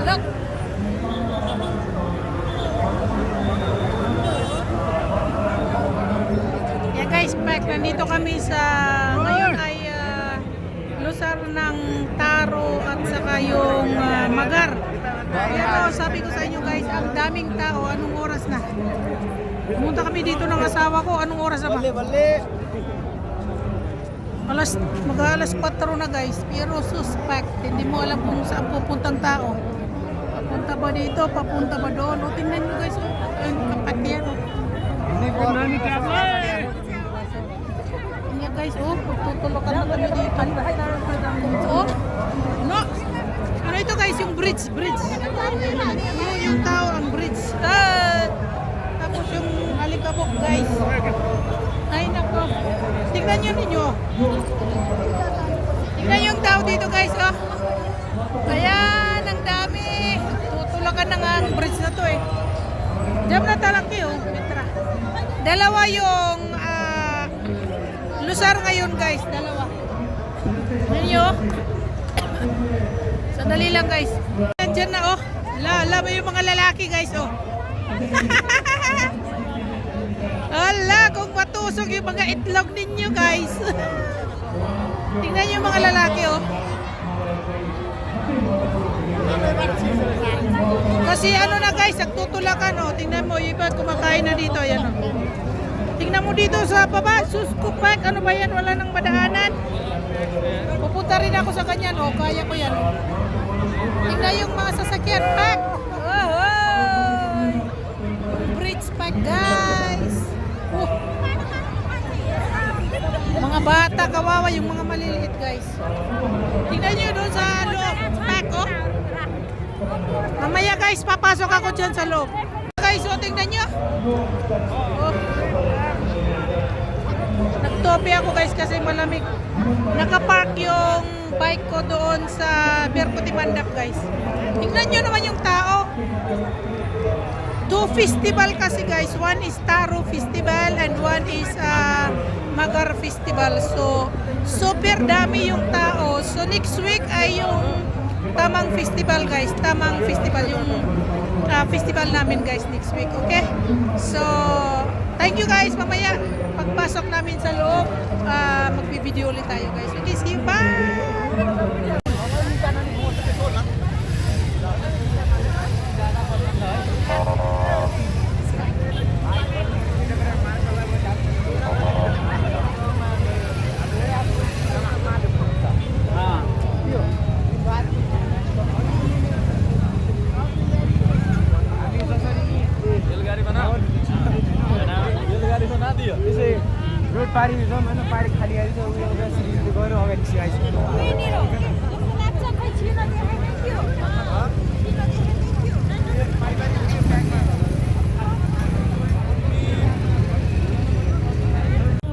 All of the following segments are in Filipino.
Look! Yeah guys, back. Nandito kami sa... Ngayon ay lusar ng taro at saka yung magar. Pero sabi ko sa inyo guys, ang daming tao. Anong oras na? Pumunta kami dito ng asawa ko. Anong oras na ba? Mag-alas 4 na guys. Pero suspect. Hindi mo alam kung saan pupuntang tao. Papunta ba dito? Papunta ba doon? O tingnan nyo guys. Ang kapat yan. Yan guys. Oh, tutulokan na kami dito. Oh. No. Ano ito guys? Yung bridge. Yung tao ang bridge. Tapos yung alikabok guys. Ay nako. Tingnan nyo ninyo. Tingnan yung tao dito guys. Oh. Ayan, ang dami. Tutulakan na nga ang bridge na to eh. Diyan na talaki oh. Mitra. Dalawa yung lusar ngayon guys. Dalawa. Tingnan nyo. Sandali lang guys. Diyan na oh. Laba yung mga lalaki guys oh. Ala, kung matusok yung mga itlog ninyo guys. Tingnan nyo yung mga lalaki oh. Kasi ano na guys, nagtutulakan oh. Tingnan mo, yung iba kumakain na dito. Ayan oh. Tingnan mo dito sa baba, suskupak. Ano ba yan? Wala nang madaanan. Pupunta rin ako sa kanyan oh. Kaya ko yan oh. Tingnan yung mga sasakyan. Pack! Oh, bridge pack guys. Mga bata, kawawa yung mga maliliit guys. Tingnan nyo doon sa loob. Pack oh. Mamaya guys, papasok ako dyan sa loob. Guys, oh, tingnan nyo. Oh. Nagtope ako guys kasi malamig. Nakapark yung bike ko doon sa Berkuti Mandap guys. Tingnan nyo naman yung tao. Two festival kasi guys. One is Taro Festival and one is Magar Festival. So, super dami yung tao. So, next week ay yung Tamang Festival guys. Tamang Festival yung festival namin guys next week. Okay? So, thank you guys. Mamaya, pagpasok namin sa loob, magbibideo ulit tayo guys. Okay, see you. Bye! Road पारी पारी खाली गाडी छ उयो सिरिजले गयो अगाडि सिकाइछ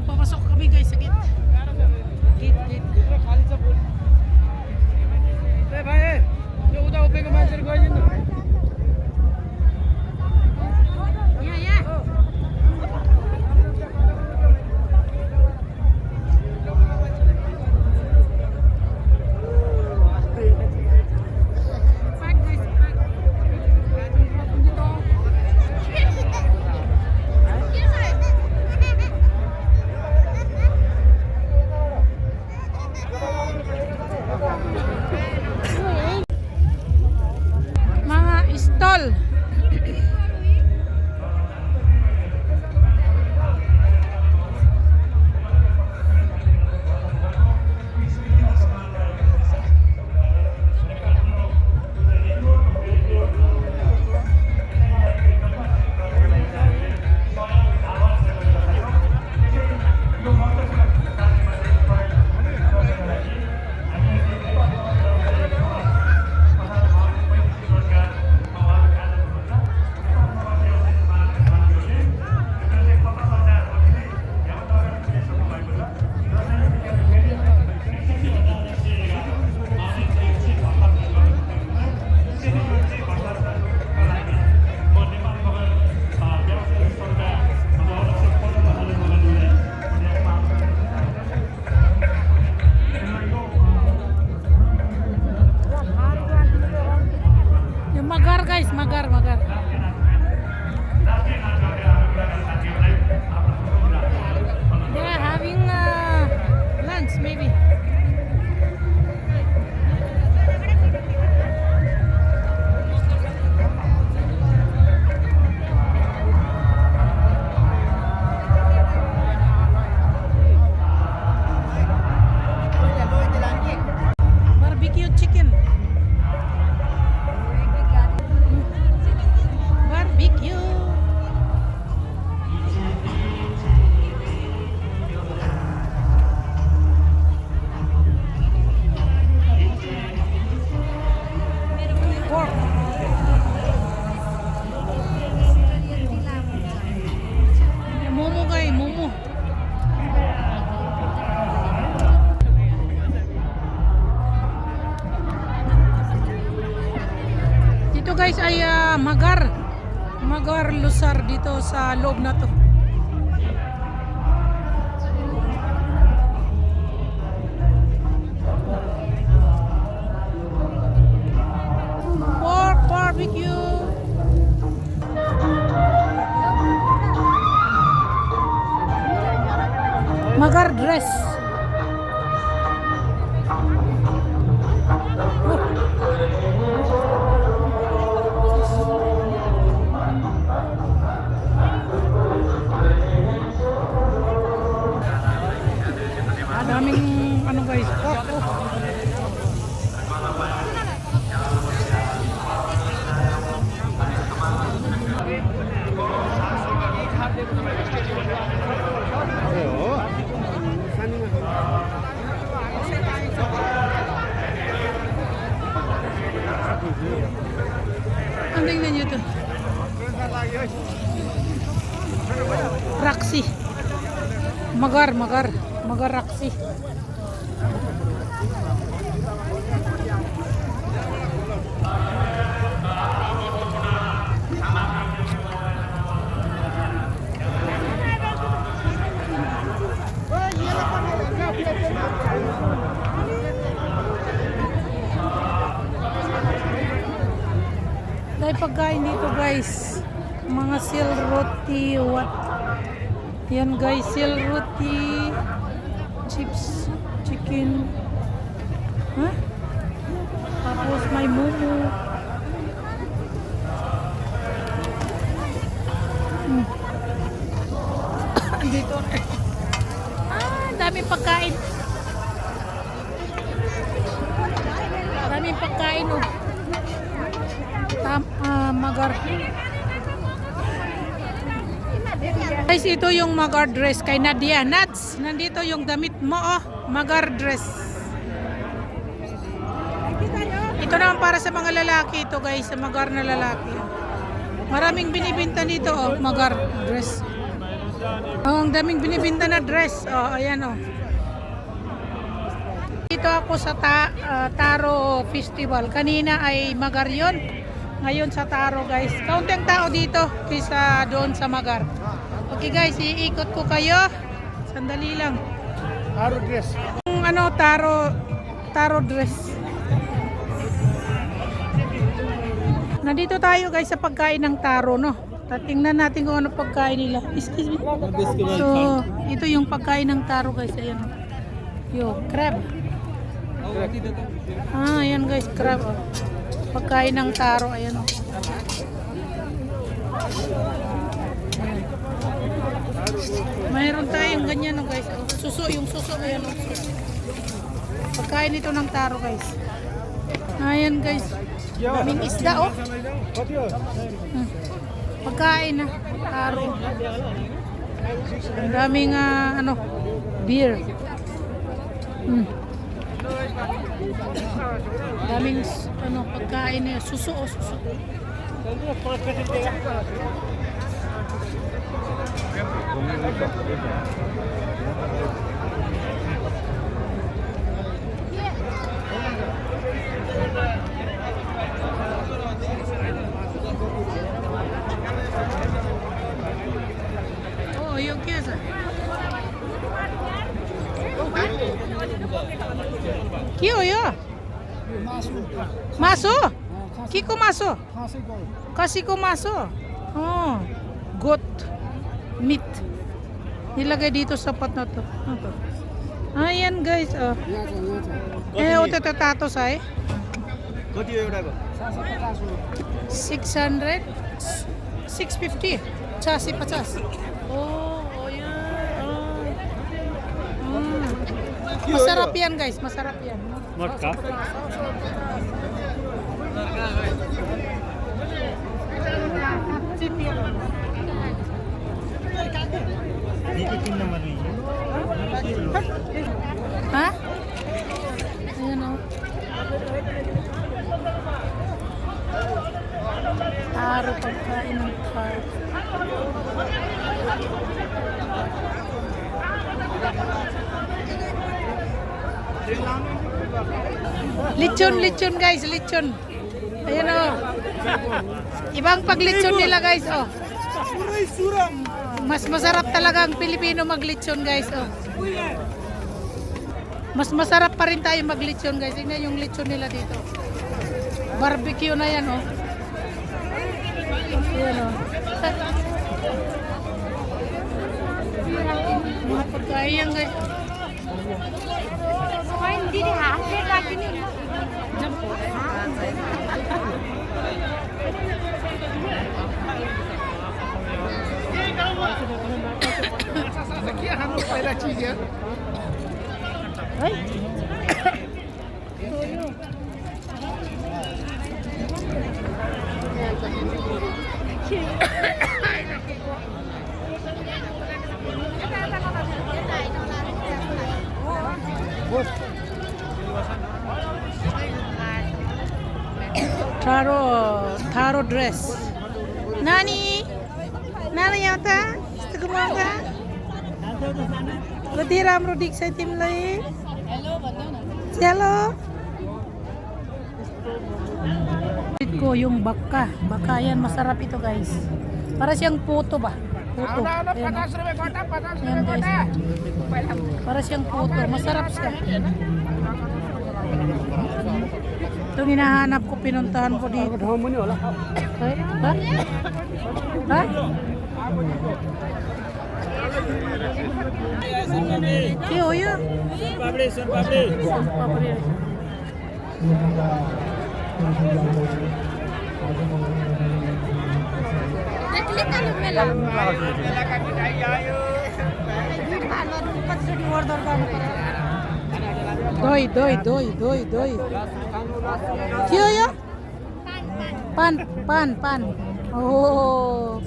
Papasok kami guys sa gate. Gate. खाली छ ए भाइ यो उता उभिएको मान्छेहरु गइदिनु Yeah. Pack guys, pack. Dito. guys ay Magar. Magar Lusar dito sa loob na to. Pork barbecue. Magar dress. Daming ano guys, pork. Ang tingnan nyo ito. Raksi. Magar Raksi. Dahil pagkain dito guys, mga sil roti, what? Yan guys, sil roti, chips, chicken, huh? Tapos may momo. Dito. Daming pagkain. Daming pagkain oh. Magar. Guys, ito yung Magar dress kay Nadia. Nats, nandito yung damit mo oh. Magar dress. Ito naman para sa mga lalaki ito guys, sa Magar na lalaki. Maraming binibinta dito oh, Magar dress. Oh, ang daming binibinta na dress. Oh, ayan oh. Dito ako sa Taro Festival. Kanina ay Magar yun. Ngayon sa Taro guys. Kaunti ang tao dito kaysa doon sa Magar. Okay guys, iikot ko kayo. Sandali lang. Taro dress. Yung ano, Taro dress. Nandito tayo guys sa pagkain ng Taro, no? Tingnan natin kung ano pagkain nila. Excuse me. So, ito yung pagkain ng Taro guys. Ayan. Yo, crab. Ayan guys, crab. Oh. Pagkain ng Taro, ayan oh. Mayroon tayong ganyan oh guys. Suso, yung suso, ayan oh. Pagkain ito ng Taro guys. Ayan guys. Daming isda oh. Pagkain na Taro. Ang daming ano, beer. Daming ano, pagkain niya, suso o suso. Oh, yung kesa. Kyo yo. Maso? Kiko maso? Kasi ko maso. Oh, goat meat. Nilagay dito sa pot na to. Ayan guys, oh. Ito tato say. 600 650 chasi 50. Oh, yan. Masarap yan guys, masarap yan. Matka? Ha? Ayan o. Taro pagkain ng carb. Lechon guys, lechon. Ayan o. Ibang paglitsyon nila guys oh. Mas masarap talaga ang Pilipino maglitsyon guys oh. Mas masarap pa rin tayo maglitsyon guys. Tingnan yung litsyon nila dito. Barbecue na yan oh. Ayan oh. Mga pagkain guys. hindi di hasil lagi nih. Taro dress. Nani? Nani yata? Gumaga? Latiram rodik sa tim lai. Hello. Ko yung baka. Baka yan masarap ito guys. Para siyang puto ba? Puto. Ayan. Ayan guys. Para siyang puto. Masarap siya. Itong hinahanap ko, pinuntahan ko dito. Ay, ha? Ha? Tiyo, yun. Papri. Doi. Tiyo, yun. Pan. Oh.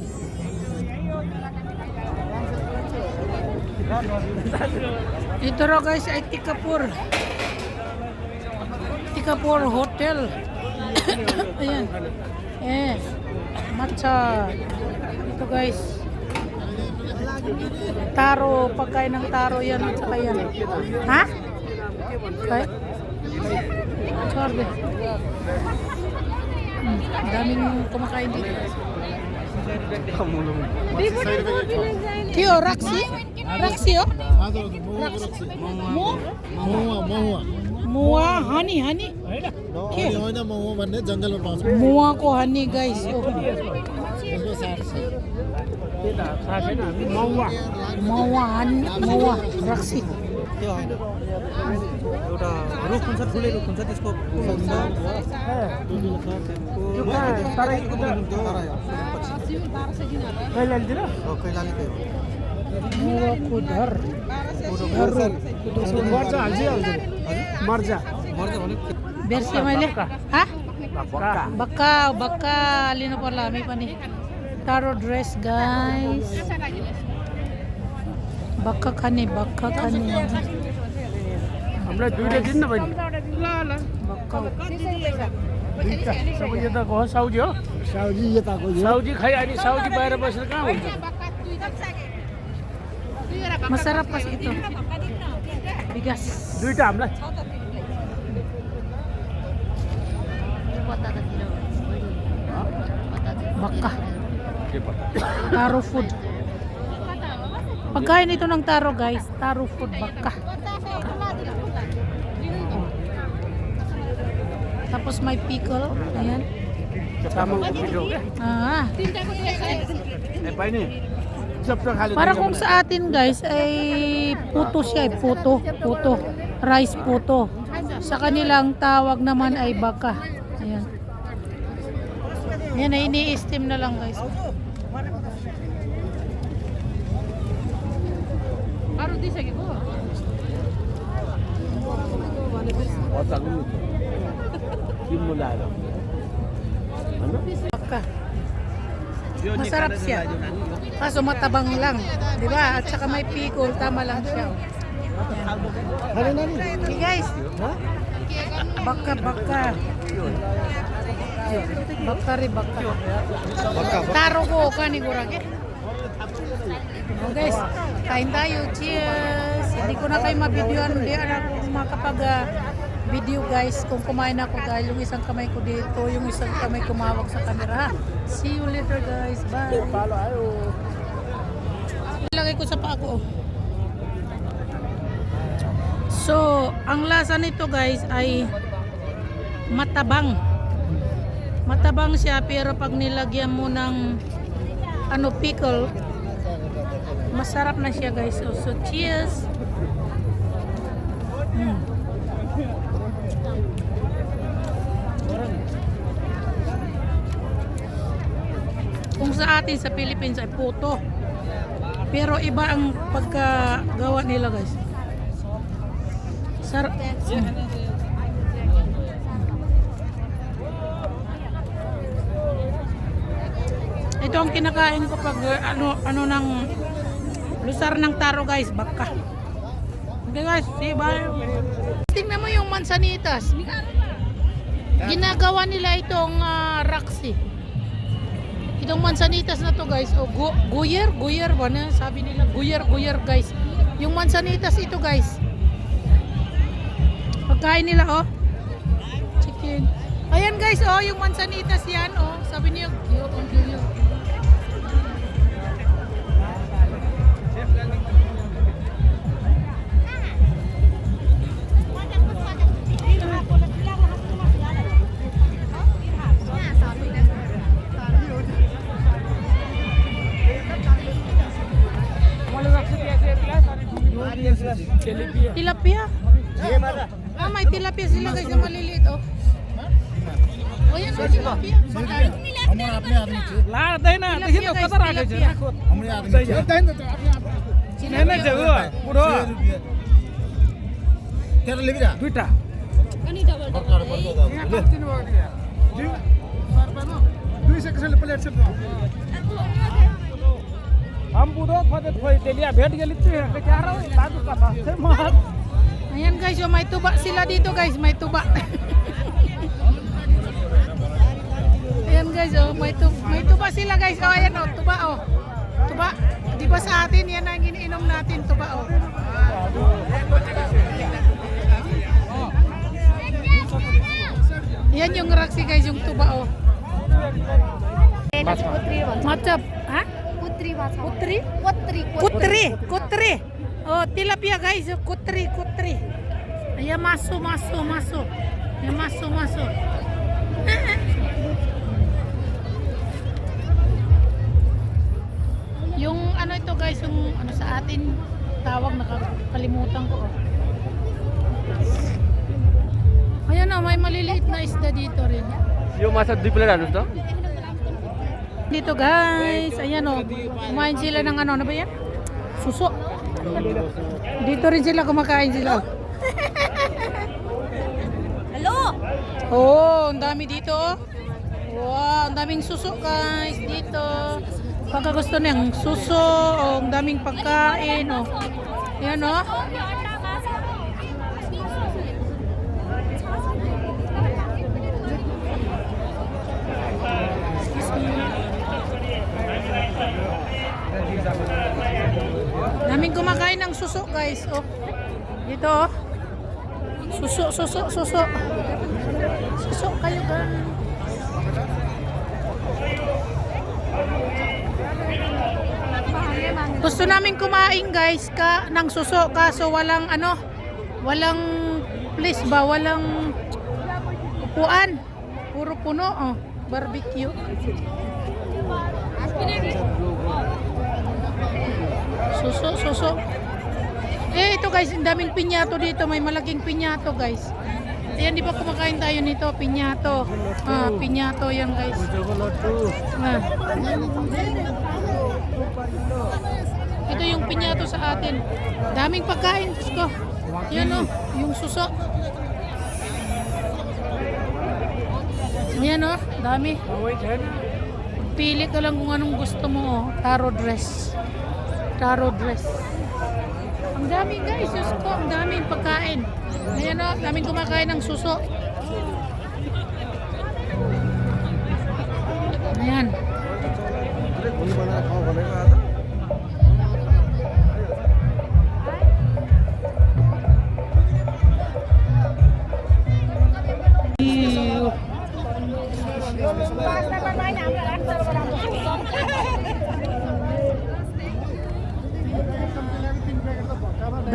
Ito raw guys ay Tikapur Hotel. Ayan. Matcha. Ito guys. Taro, pagkain ng taro yan at saka yan. Ha? Okay. Sorry. Daming kumakain dito. Tiyo, Raksi? Raksi oh? Mua, honey. Mua ko honey guys. Oh. Mua, Raksi. एउटा रुख हुन्छ ठुलै रुख हुन्छ त्यसको Bersih मैले ha? Baka lino pala may pani. Taro dress guys. Baka kani. हामीलाई दुईटा दिन न बहिनी Baka. दुईटा सबै यताको हो साउजी हो साउजी खाइ अनि साउजी बाहिर बसेर कहाँ हुन्छ Masarap pas ito. Bigas. दुईटा हामीलाई Baka. Taro food. Pagkain ito ng taro guys. Taro food baka. Tapos may pickle. Ayan. चामलको पिठो क्या Ah. ए बहिनी चप्चो खाली Para kung sa atin guys ay puto siya. Puto. Rice puto. Sa kanilang tawag naman ay baka. Ayan. Yan ay ini-steam na lang guys. Baka. Masarap siya. Kaso matabang lang. Di ba? At saka may pickle. Tama lang siya. Okay guys. Baka. Taro ko kanigurage. Oh guys, kain tayo. Cheers. Hindi ko na kayo mabidyoan. Hindi ako makapag video guys kung kumain ako dahil yung isang kamay ko dito, yung isang kamay kumawag sa camera. See you later guys. Bye. Palo ayo. Ilagay ko sa paa ko. So, ang lasa nito guys ay matabang. Matabang siya pero pag nilagyan mo ng pickle, masarap na siya guys. So cheers. Kung sa atin sa Philippines ay puto. Pero iba ang pagkagawa nila guys. Sarap. Ito ang kinakain ko pag ano ng lusar ng taro guys, baka. Okay guys, see bye. Tingnan mo yung mansanitas. Ginagawa nila itong raksi. Itong mansanitas na to guys, guyer ba na sabi nila, guyer guys. Yung mansanitas ito guys. Pagkain nila chicken. Ayan guys, yung mansanitas yan, sabi niya, guyer. Tilapia. May tilapia sila guys na maliliit yan tilapia. ला दैन देखि न कता राखेको छ राखो दैन त हैन जगो पुरो तेरो लेबिरा दुईटा बर्कर तिन भयो दिया जी सरपनो 200 कसैले प्लेट छ हम पुरो खोजे खोइ तेलिया भेट गेली त बेचारा दादु का बात Ayan guys, may tuba sila dito guys, may tuba. Ayan guys, may tuba sila guys. Ayan tuba Tuba. Di ba sa atin yan ang iniinom natin, tuba Yan yung raksi guys, yung tuba Macap, ha? Kutri. Tilapia guys, kutri. Ayan, maso. Ayan, maso. Yung ito guys, yung sa atin tawag, nakakalimutan ko. Ayan may maliliit na isda dito rin. यो माछा दुई प्लेट हाल्नुस् त Dito guys, ayan kumain sila ng ano ba yan? Suso. Dito rin sila kumakain sila. Hello? Ang dami dito. Wow, ang daming suso guys dito. Pagka gusto niyang suso, ang daming pagkain. Ayan Daming kumakain ng suso guys. Dito Suso. Suso kayo guys. Gusto namin kumain guys ng suso kaso walang place ba, walang upuan. Puro puno barbecue. Suso. Ito guys, ang daming pinyato dito. May malaking pinyato guys. Ayan, di ba kumakain tayo nito? Pinyato. Pinyato yan guys. Ito yung pinyato sa atin. Daming pagkain. Diyos ko. Ayan yung suso. Ayan dami. Pili ka lang kung anong gusto mo. Taro dress. Ang dami guys, Diyos ko, ang daming pagkain. Ayan daming kumakain ng suso. Ayan.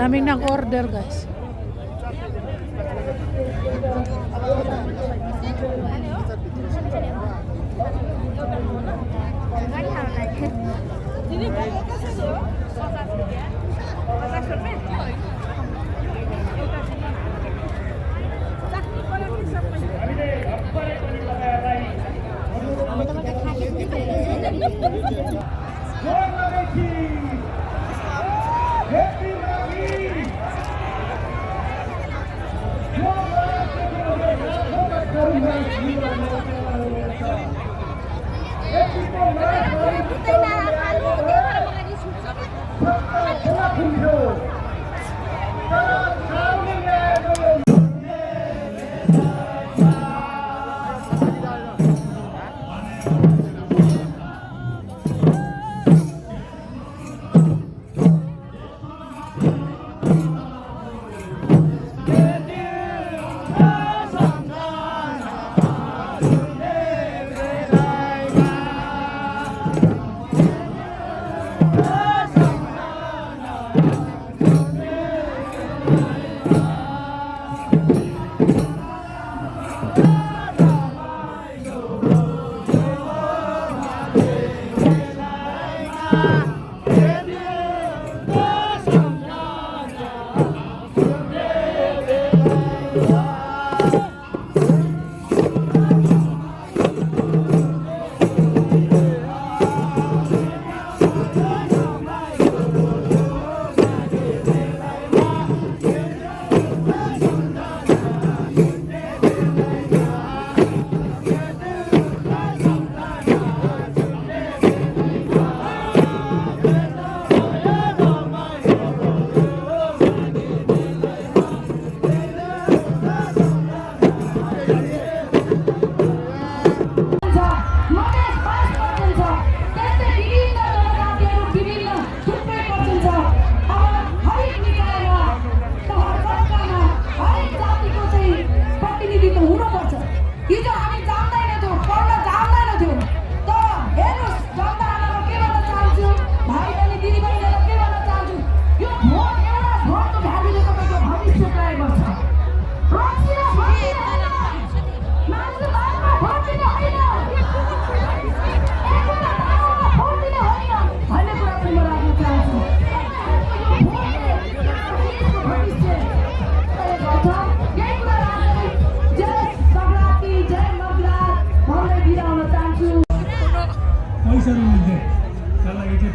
Daming nag-order guys.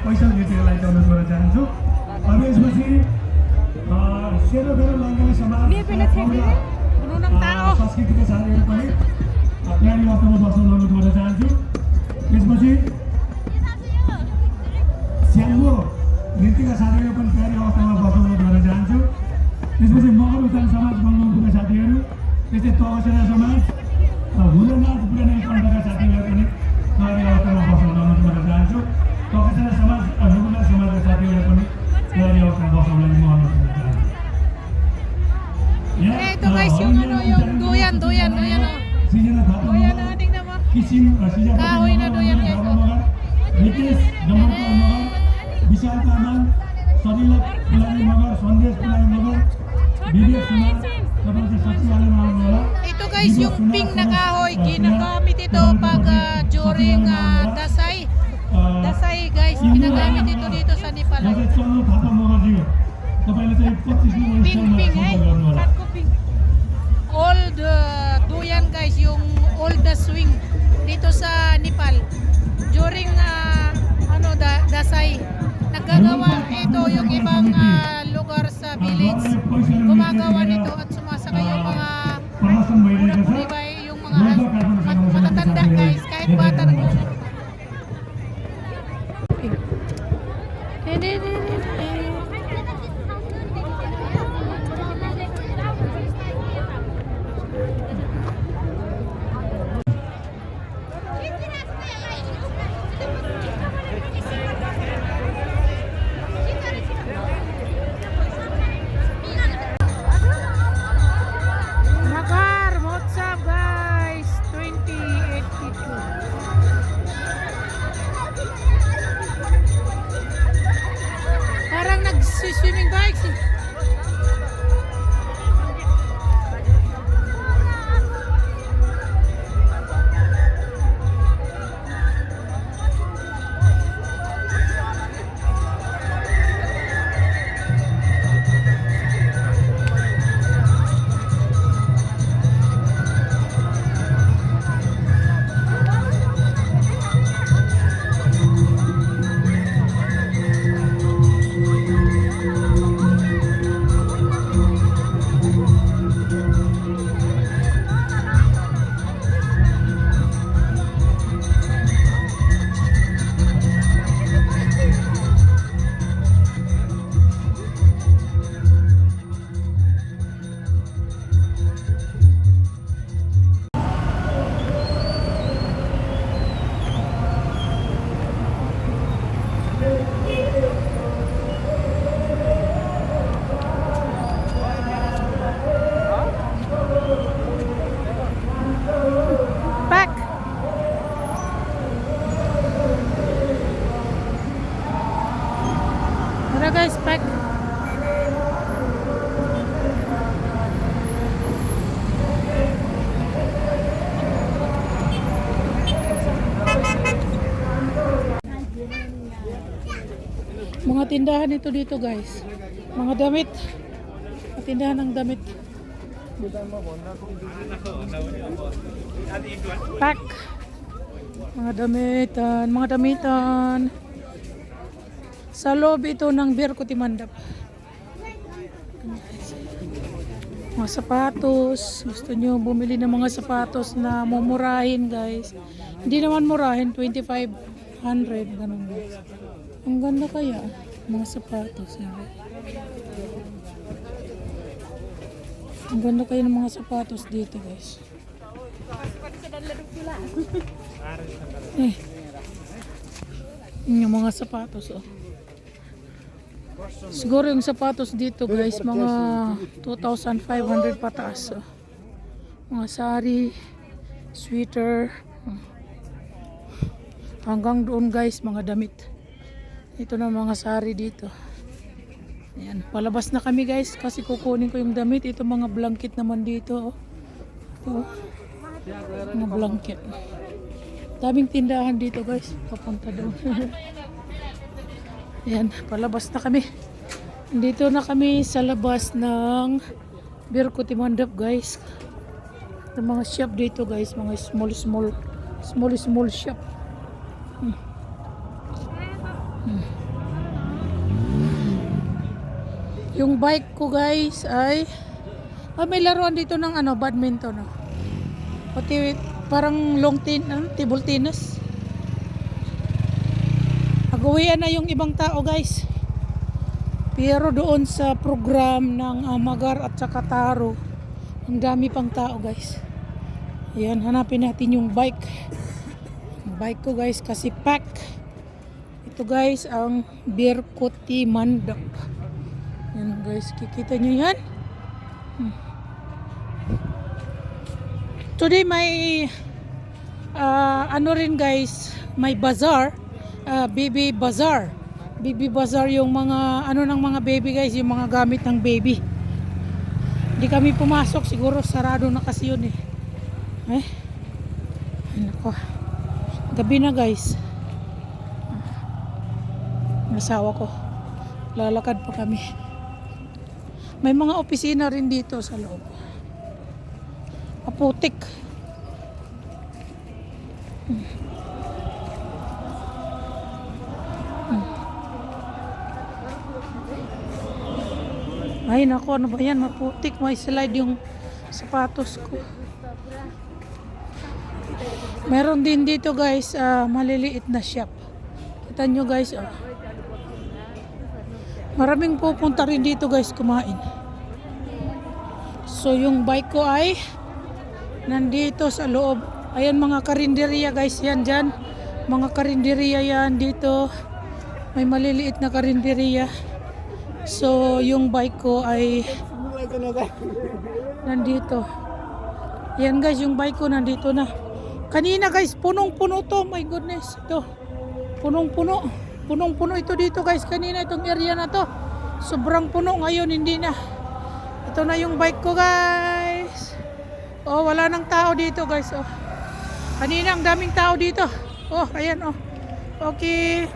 पैसा बेचेको लागि अनुरोध गर्न चाहन्छु। अब यसपछि सेतो फेरो लङ्गली समाज Puno ng tao. संस्कृतिका साथीहरू पनि प्यारी अवस्थामा बस्न अनुरोध गर्न चाहन्छु। त्यसपछि स्याङ्गो नृत्यका साथीहरू पनि प्यारी अवस्थामा बस्न अनुरोध गर्न चाहन्छु। त्यसपछि मगर उचान समाज बङ्गबन्धुका साथीहरू, त्यस्तै तहसेना समाज, हुलनाथ पुरानै कण्ठका साथीहरू पनि प्यारी अवस्थामा बस्न अनुरोध गर्न चाहन्छु। तहसेना समाज, रघुनाथ समाजका साथीहरू पनि प्यारी अवस्थामा बस्न लागि म अनुरोध गर्न चाहन्छु। Ito guys, yung ano, yung duyan, oh. Duyan na, tingnan mo. Kahoy na duyan guys, oh. Nitesh डमरका मगर, विशाल तामाङ, सलिला पुलानी मगर, सन्देश पुलानी मगर, विवेक सुनार, तपाईँ चाहिँ सचिवालयमा आउनुहोला। Ito guys, yung pink na kahoy, ginagamit ito pag during Dasay. Dasay guys, ginagamit ito dito sa Nepal. म चाहिँ चल्नु थापा मगरज्यू, तपाईँले चाहिँ 25 नम्बर Pink, स्टलमा pink, सम्पर्क गर्नुहोला। Cut ko pink. Old duyan guys, yung old swing dito sa Nepal. During Dasay, nagagawa ito yung ibang lugar sa village. Gumagawa nito at sumasakay yung mga प्रदर्शन भइरहेको छ। diba, yung mga matatanda guys, kahit bata na. tindahan ito dito guys. Mga damit. Tindahan ng damit. Pack. Mga damitan. Sa loob ito ng Birkoti Mandap. Mga sapatos. Gusto nyo bumili ng mga sapatos na mumurahin guys. Hindi naman murahin, 2,500. Ganun guys. Ang ganda kaya. Mga sapatos. Ang ganda kaya ng mga sapatos dito guys. Yung mga sapatos oh. Siguro yung sapatos dito guys mga 2,500 pataas oh. Mga sari, sweater hanggang doon guys mga damit. Ito na mga sari dito. Ayan, palabas na kami guys kasi kukunin ko yung damit. Ito mga blanket naman dito oh. Ito, mga blanket. Daming tindahan dito guys. Papunta doon. Ayan, palabas na kami. Dito na kami sa labas ng Birkoti Mandap guys. Ito mga shop dito guys. Mga small shop. Yung bike ko guys ay may laruan dito ng badminton oh. Pati parang table tennis. Agawian na yung ibang tao guys. Pero doon sa program ng Magar at saka Taro, ang dami pang tao guys. Ayan, hanapin natin yung bike. Yung bike ko guys kasi pack. Ito guys ang Birkoti Mandap. Yan guys, kikita nyo yan. Today may rin guys, may bazaar, baby bazaar. Baby bazaar yung mga ng mga baby guys, yung mga gamit ng baby. Hindi kami pumasok, siguro sarado na kasi yun eh. Ay nako. Gabi na guys. Nasawa ko. Lalakad pa kami. May mga opisina rin dito sa loob. Aputik. Ay nako, ano ba yan? Maputik. May slide yung sapatos ko. Meron din dito guys, maliliit na shop. Kita nyo guys, maraming pupunta rin dito guys kumain. So yung bike ko ay nandito sa loob. Ayan mga karinderya guys, yan dyan. Mga karinderya yan dito. May maliliit na karinderya. So yung bike ko ay nandito. Yan guys, yung bike ko nandito na. Kanina guys, punong-puno to. My goodness, ito. Punong-puno. Punong-puno ito dito guys. Kanina itong area na to. Sobrang puno, ngayon hindi na. Ito na yung bike ko guys. Oh, wala nang tao dito guys. Oh. Kanina ang daming tao dito. Oh, ayan oh. Okay.